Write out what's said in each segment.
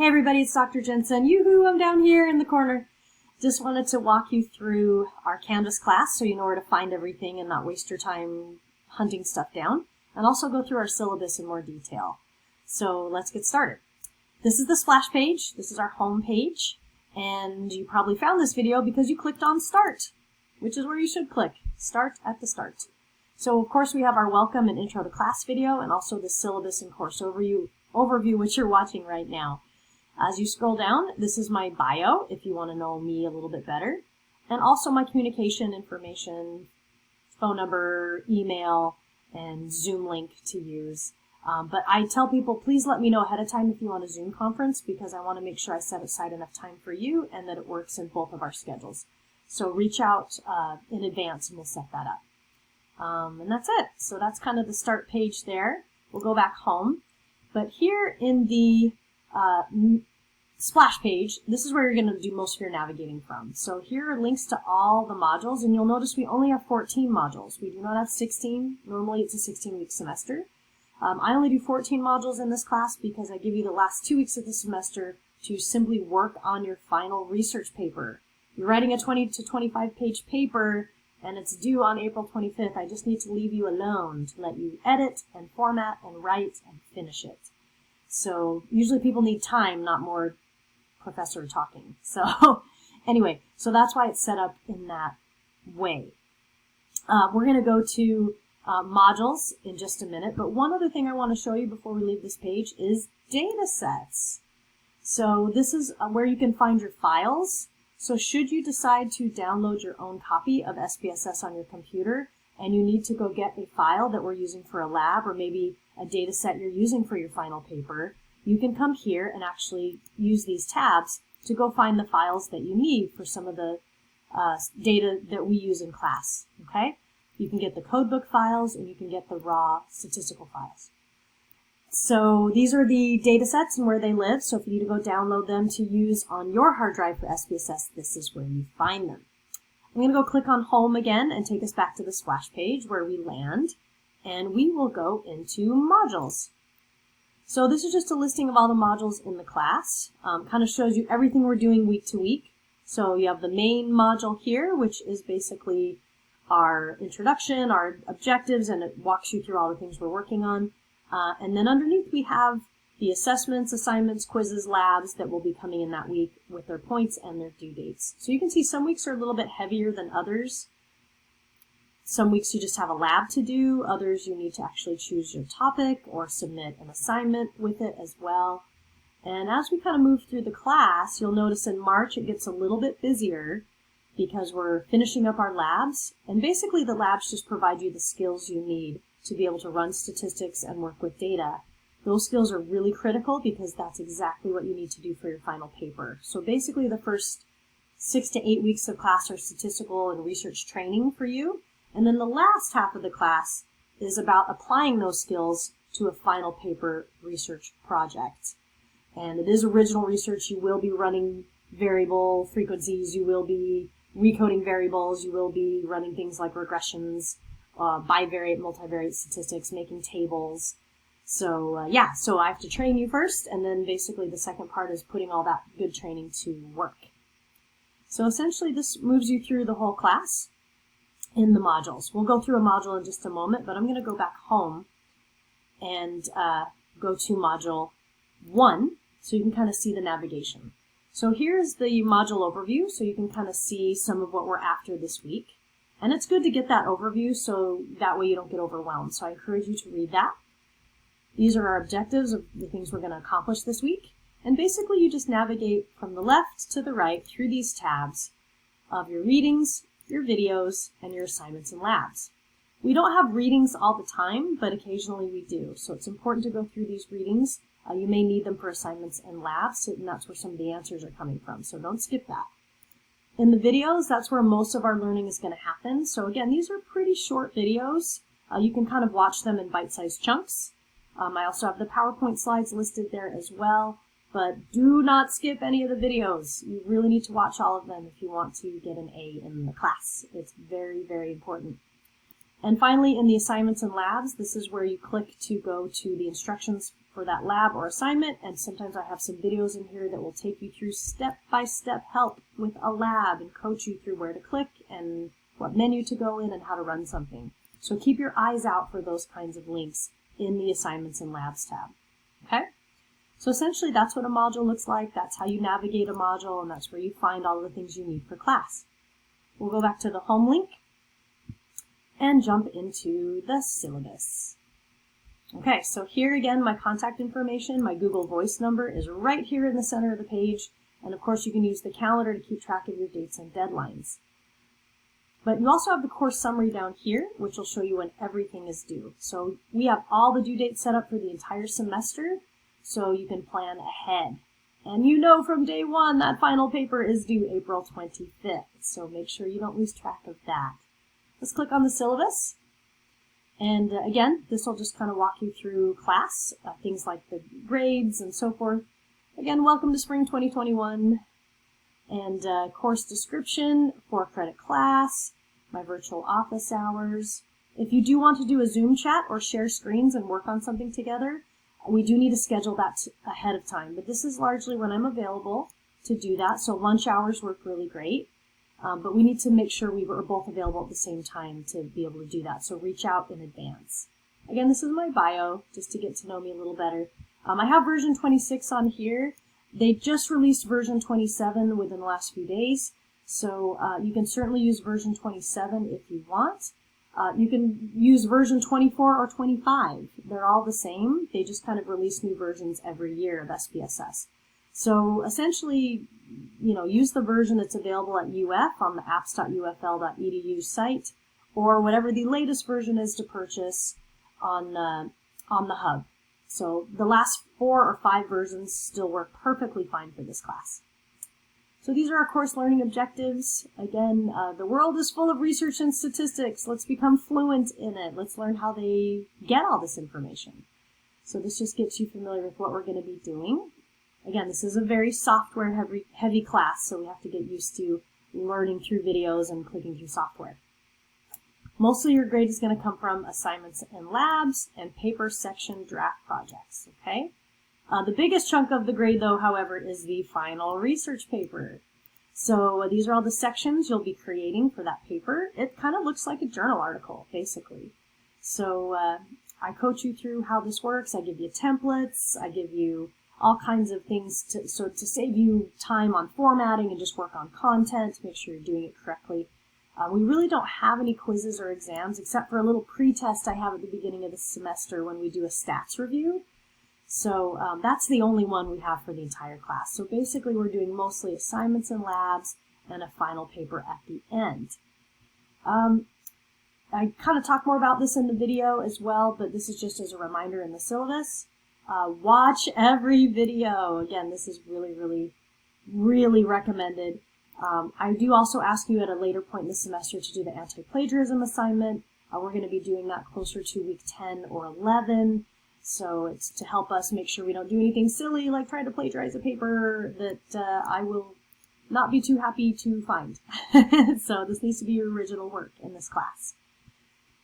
Hey everybody, it's Dr. Jensen. Yoo-hoo, I'm down here in the corner. Just wanted to walk you through our Canvas class so you know where to find everything and not waste your time hunting stuff down, and also go through our syllabus in more detail. So let's get started. This is the splash page. This is our home page, and you probably found this video because you clicked on Start, which is where you should click. Start at the start. So of course we have our welcome and intro to class video, and also the syllabus and course overview which you're watching right now. As you scroll down, this is my bio if you want to know me a little bit better, and also my communication information, phone number, email, and Zoom link to use. But I tell people, please let me know ahead of time if you want a Zoom conference, because I want to make sure I set aside enough time for you and that it works in both of our schedules. So reach out in advance and we'll set that up. And that's it. So that's kind of the start page there. We'll go back home. But here in the splash page, this is where you're going to do most of your navigating from. So here are links to all the modules, and you'll notice we only have 14 modules. We do not have 16. Normally it's a 16-week semester. I only do 14 modules in this class because I give you the last 2 weeks of the semester to simply work on your final research paper. You're writing a 20 to 25 page paper and it's due on April 25th. I just need to leave you alone to let you edit and format and write and finish it. So usually people need time, not more professor talking. So anyway, so that's why it's set up in that way. We're going to go to modules in just a minute, but one other thing I want to show you before we leave this page is data sets. So this is where you can find your files. So should you decide to download your own copy of SPSS on your computer and you need to go get a file that we're using for a lab, or maybe a data set you're using for your final paper, you can come here and actually use these tabs to go find the files that you need for some of the data that we use in class, okay? You can get the codebook files and you can get the raw statistical files. So these are the data sets and where they live. So if you need to go download them to use on your hard drive for SPSS, this is where you find them. I'm going to go click on Home again and take us back to the splash page where we land, and we will go into modules. So this is just a listing of all the modules in the class. Kind of shows you everything we're doing week to week. So you have the main module here, which is basically our introduction, our objectives, and it walks you through all the things we're working on. And then underneath we have the assessments, assignments, quizzes, labs that will be coming in that week with their points and their due dates. So you can see some weeks are a little bit heavier than others. Some weeks you just have a lab to do, others you need to actually choose your topic or submit an assignment with it as well. And as we kind of move through the class, you'll notice in March it gets a little bit busier because we're finishing up our labs. And basically the labs just provide you the skills you need to be able to run statistics and work with data. Those skills are really critical because that's exactly what you need to do for your final paper. So basically the first 6 to 8 weeks of class are statistical and research training for you. And then the last half of the class is about applying those skills to a final paper research project. And it is original research. You will be running variable frequencies. You will be recoding variables. You will be running things like regressions, bivariate, multivariate statistics, making tables. So yeah, so I have to train you first, and then basically the second part is putting all that good training to work. So essentially this moves you through the whole class in the modules. We'll go through a module in just a moment, but I'm going to go back home and go to module 1 so you can kind of see the navigation. So here's the module overview, so you can kind of see some of what we're after this week. And it's good to get that overview so that way you don't get overwhelmed. So I encourage you to read that. These are our objectives of the things we're going to accomplish this week. And basically you just navigate from the left to the right through these tabs of your readings, your videos, and your assignments and labs. We don't have readings all the time, but occasionally we do. So it's important to go through these readings. You may need them for assignments and labs, and that's where some of the answers are coming from. So don't skip that. In the videos, that's where most of our learning is going to happen. So again, these are pretty short videos. You can kind of watch them in bite-sized chunks. I also have the PowerPoint slides listed there as well. But do not skip any of the videos. You really need to watch all of them if you want to get an A in the class. It's very, very important. And finally, in the assignments and labs, this is where you click to go to the instructions for that lab or assignment, and sometimes I have some videos in here that will take you through step-by-step help with a lab and coach you through where to click and what menu to go in and how to run something. So keep your eyes out for those kinds of links in the Assignments and Labs tab. Okay? So essentially that's what a module looks like. That's how you navigate a module, and that's where you find all the things you need for class. We'll go back to the home link and jump into the syllabus. Okay, so here again, my contact information, my Google Voice number is right here in the center of the page. And of course, you can use the calendar to keep track of your dates and deadlines. But you also have the course summary down here, which will show you when everything is due. So we have all the due dates set up for the entire semester, so you can plan ahead. And you know from day one that final paper is due April 25th, so make sure you don't lose track of that. Let's click on the syllabus. And again, this will just kind of walk you through class, things like the grades and so forth. Again, welcome to spring 2021. And course description, 4-credit class, my virtual office hours. If you do want to do a Zoom chat or share screens and work on something together, we do need to schedule that ahead of time. But this is largely when I'm available to do that. So lunch hours work really great. But we need to make sure we were both available at the same time to be able to do that. So reach out in advance. Again, this is my bio, just to get to know me a little better. I have version 26 on here. They just released version 27 within the last few days. So you can certainly use version 27 if you want. You can use version 24 or 25. They're all the same. They just kind of release new versions every year of SPSS. So essentially, use the version that's available at UF on the apps.ufl.edu site, or whatever the latest version is to purchase on the hub. So the last 4 or 5 versions still work perfectly fine for this class. So these are our course learning objectives. Again, the world is full of research and statistics. Let's become fluent in it. Let's learn how they get all this information. So this just gets you familiar with what we're going to be doing. Again, this is a very software heavy class, so we have to get used to learning through videos and clicking through software. Mostly your grade is going to come from assignments and labs and paper section draft projects, okay? The biggest chunk of the grade, though, however, is the final research paper. So these are all the sections you'll be creating for that paper. It kind of looks like a journal article, basically. So I coach you through how this works. I give you templates. I give you all kinds of things to save you time on formatting and just work on content to make sure you're doing it correctly. We really don't have any quizzes or exams except for a little pre-test I have at the beginning of the semester when we do a stats review. So that's the only one we have for the entire class. So basically we're doing mostly assignments and labs and a final paper at the end. I kind of talk more about this in the video as well, but this is just as a reminder in the syllabus. Watch every video. Again, this is really, really, really recommended. I do also ask you at a later point in the semester to do the anti-plagiarism assignment. We're going to be doing that closer to week 10 or 11. So it's to help us make sure we don't do anything silly like trying to plagiarize a paper that I will not be too happy to find. So this needs to be your original work in this class.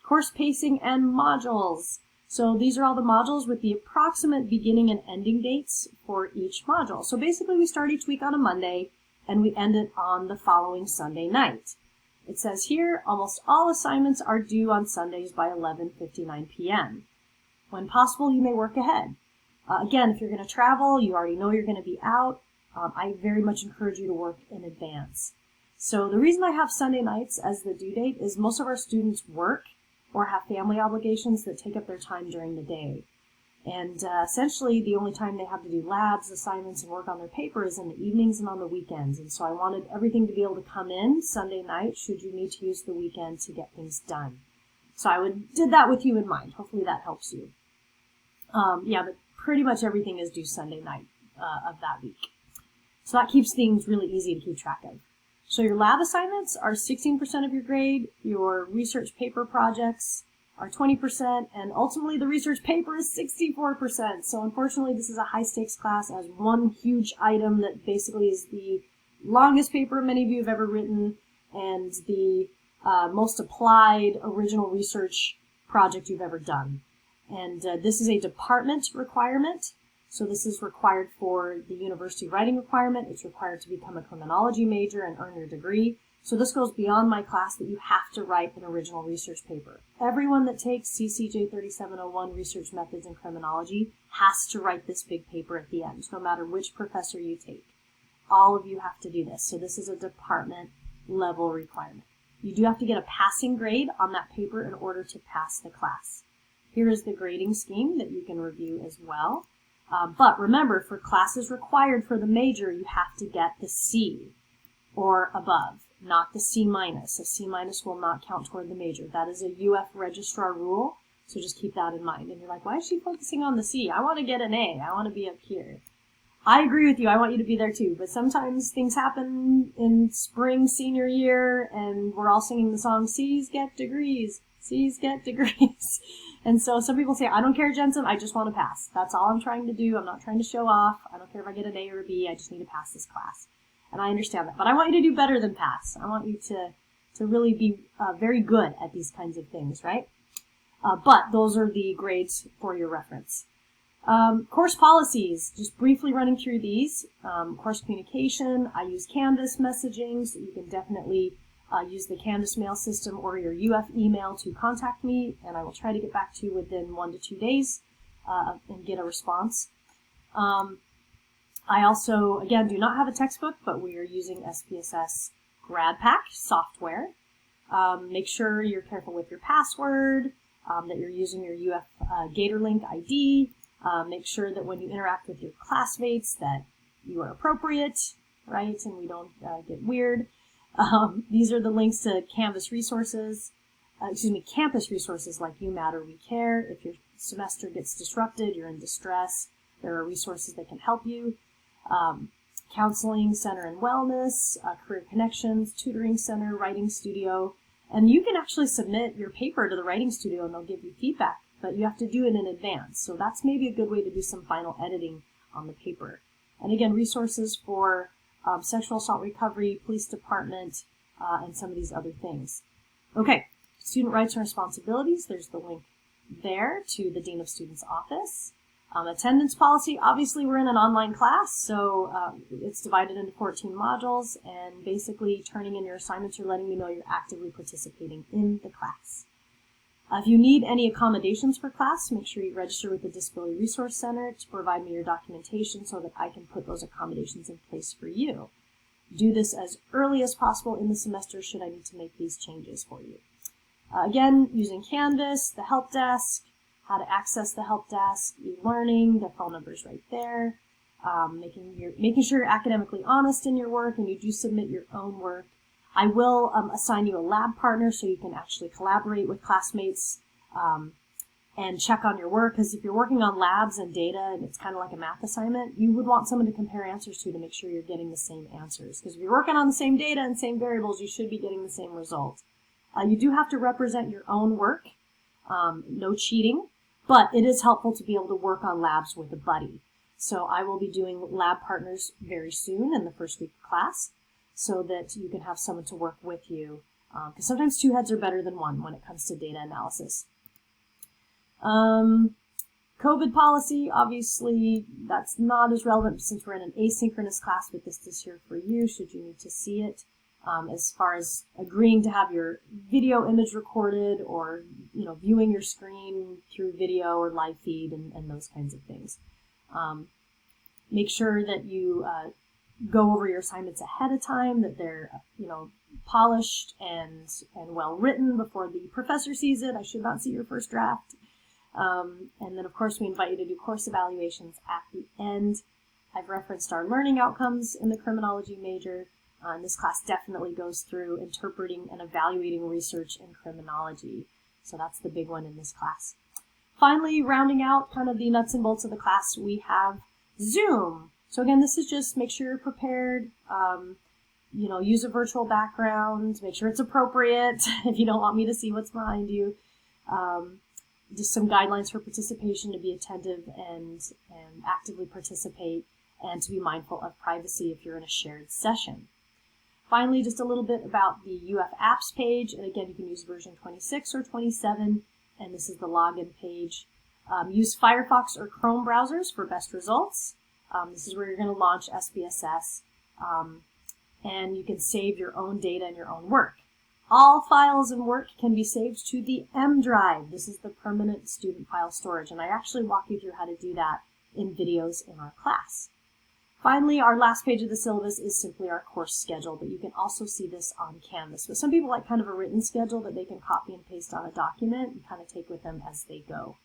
Course pacing and modules. So these are all the modules with the approximate beginning and ending dates for each module. So basically we start each week on a Monday and we end it on the following Sunday night. It says here, almost all assignments are due on Sundays by 11:59 p.m. When possible, you may work ahead. Again, if you're going to travel, you already know you're going to be out. I very much encourage you to work in advance. So the reason I have Sunday nights as the due date is most of our students work or have family obligations that take up their time during the day. And essentially, the only time they have to do labs, assignments, and work on their paper is in the evenings and on the weekends. And so I wanted everything to be able to come in Sunday night should you need to use the weekend to get things done. So I did that with you in mind. Hopefully that helps you. Yeah, but pretty much everything is due Sunday night of that week. So that keeps things really easy to keep track of. So your lab assignments are 16% of your grade, your research paper projects are 20%, and ultimately the research paper is 64%. So unfortunately this is a high stakes class as one huge item that basically is the longest paper many of you have ever written and the most applied original research project you've ever done. And this is a department requirement. So this is required for the university writing requirement. It's required to become a criminology major and earn your degree. So this goes beyond my class that you have to write an original research paper. Everyone that takes CCJ3701 Research Methods in Criminology has to write this big paper at the end, no matter which professor you take. All of you have to do this. So this is a department level requirement. You do have to get a passing grade on that paper in order to pass the class. Here is the grading scheme that you can review as well. But remember, for classes required for the major, you have to get the C or above, not the C minus. A C minus will not count toward the major. That is a UF registrar rule, so just keep that in mind. And you're like, why is she focusing on the C? I want to get an A. I want to be up here. I agree with you. I want you to be there too. But sometimes things happen in spring senior year, and we're all singing the song, C's get degrees. C's get degrees. And so some people say, I don't care, Jensen, I just want to pass. That's all I'm trying to do. I'm not trying to show off. I don't care if I get an A or a B. I just need to pass this class. And I understand that. But I want you to do better than pass. I want you to really be very good at these kinds of things, right? But those are the grades for your reference. Course policies, just briefly running through these. Course communication, I use Canvas messaging, so you can definitely use the Canvas mail system or your UF email to contact me, and I will try to get back to you within 1 to 2 days and get a response. I also, again, do not have a textbook, but we are using SPSS GradPack software. Make sure you're careful with your password, that you're using your UF GatorLink ID. Make sure that when you interact with your classmates that you are appropriate, right, and we don't get weird. These are the links to Canvas resources, campus resources like You Matter, We Care. If your semester gets disrupted, you're in distress, there are resources that can help you. Counseling Center and Wellness, Career Connections, Tutoring Center, Writing Studio. And you can actually submit your paper to the Writing Studio and they'll give you feedback, but you have to do it in advance. So that's maybe a good way to do some final editing on the paper. And again, resources for sexual assault recovery, police department, and some of these other things. Okay, student rights and responsibilities. There's the link there to the Dean of Students office. Attendance policy, obviously we're in an online class, so it's divided into 14 modules, and basically turning in your assignments, you're letting me know you're actively participating in the class. If you need any accommodations for class, make sure you register with the Disability Resource Center to provide me your documentation so that I can put those accommodations in place for you. Do this as early as possible in the semester should I need to make these changes for you. Again, using Canvas, the help desk, how to access the help desk, e-learning, the phone number's right there, making sure you're academically honest in your work and you do submit your own work. I will assign you a lab partner so you can actually collaborate with classmates and check on your work, because if you're working on labs and data and it's kind of like a math assignment, you would want someone to compare answers to make sure you're getting the same answers. Because if you're working on the same data and same variables, you should be getting the same result. You do have to represent your own work, no cheating, but it is helpful to be able to work on labs with a buddy. So I will be doing lab partners very soon in the first week of class, so that you can have someone to work with you, because sometimes two heads are better than one when it comes to data analysis. COVID policy, obviously, that's not as relevant since we're in an asynchronous class, but this is here for you should you need to see it. As far as agreeing to have your video image recorded or, viewing your screen through video or live feed and those kinds of things. Make sure that you go over your assignments ahead of time, that they're, polished and well written before the professor sees it. I should not see your first draft. And then, of course, we invite you to do course evaluations at the end. I've referenced our learning outcomes in the criminology major. And this class definitely goes through interpreting and evaluating research in criminology. So that's the big one in this class. Finally, rounding out kind of the nuts and bolts of the class, we have Zoom. So again, this is just make sure you're prepared, use a virtual background, make sure it's appropriate if you don't want me to see what's behind you. Just some guidelines for participation, to be attentive and actively participate, and to be mindful of privacy if you're in a shared session. Finally, just a little bit about the UF Apps page, and again, you can use version 26 or 27, and this is the login page. Use Firefox or Chrome browsers for best results. This is where you're going to launch SPSS, and you can save your own data and your own work. All files and work can be saved to the M drive. This is the permanent student file storage, and I actually walk you through how to do that in videos in our class. Finally, our last page of the syllabus is simply our course schedule, but you can also see this on Canvas. But some people like kind of a written schedule that they can copy and paste on a document and kind of take with them as they go.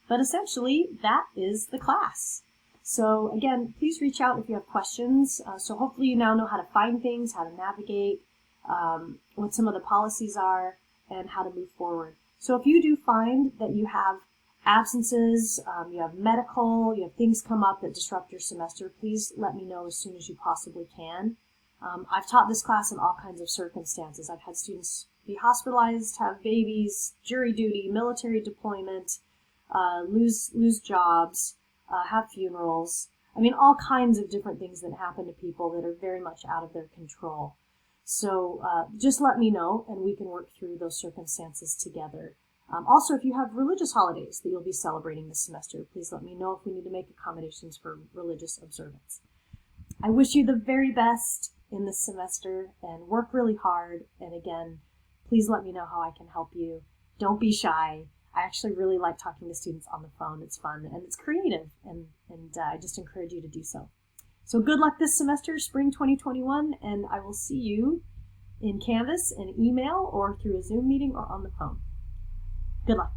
But essentially, that is the class. So again, please reach out if you have questions. So hopefully you now know how to find things, how to navigate, what some of the policies are, and how to move forward. So if you do find that you have absences, you have medical, you have things come up that disrupt your semester, please let me know as soon as you possibly can. I've taught this class in all kinds of circumstances. I've had students be hospitalized, have babies, jury duty, military deployment, lose jobs, have funerals. I mean, all kinds of different things that happen to people that are very much out of their control. So just let me know and we can work through those circumstances together. Also, if you have religious holidays that you'll be celebrating this semester, please let me know if we need to make accommodations for religious observance. I wish you the very best in this semester and work really hard. And again, please let me know how I can help you. Don't be shy. I actually really like talking to students on the phone. It's fun and it's creative, and I just encourage you to do so. So good luck this semester, spring 2021, and I will see you in Canvas, an email, or through a Zoom meeting or on the phone. Good luck.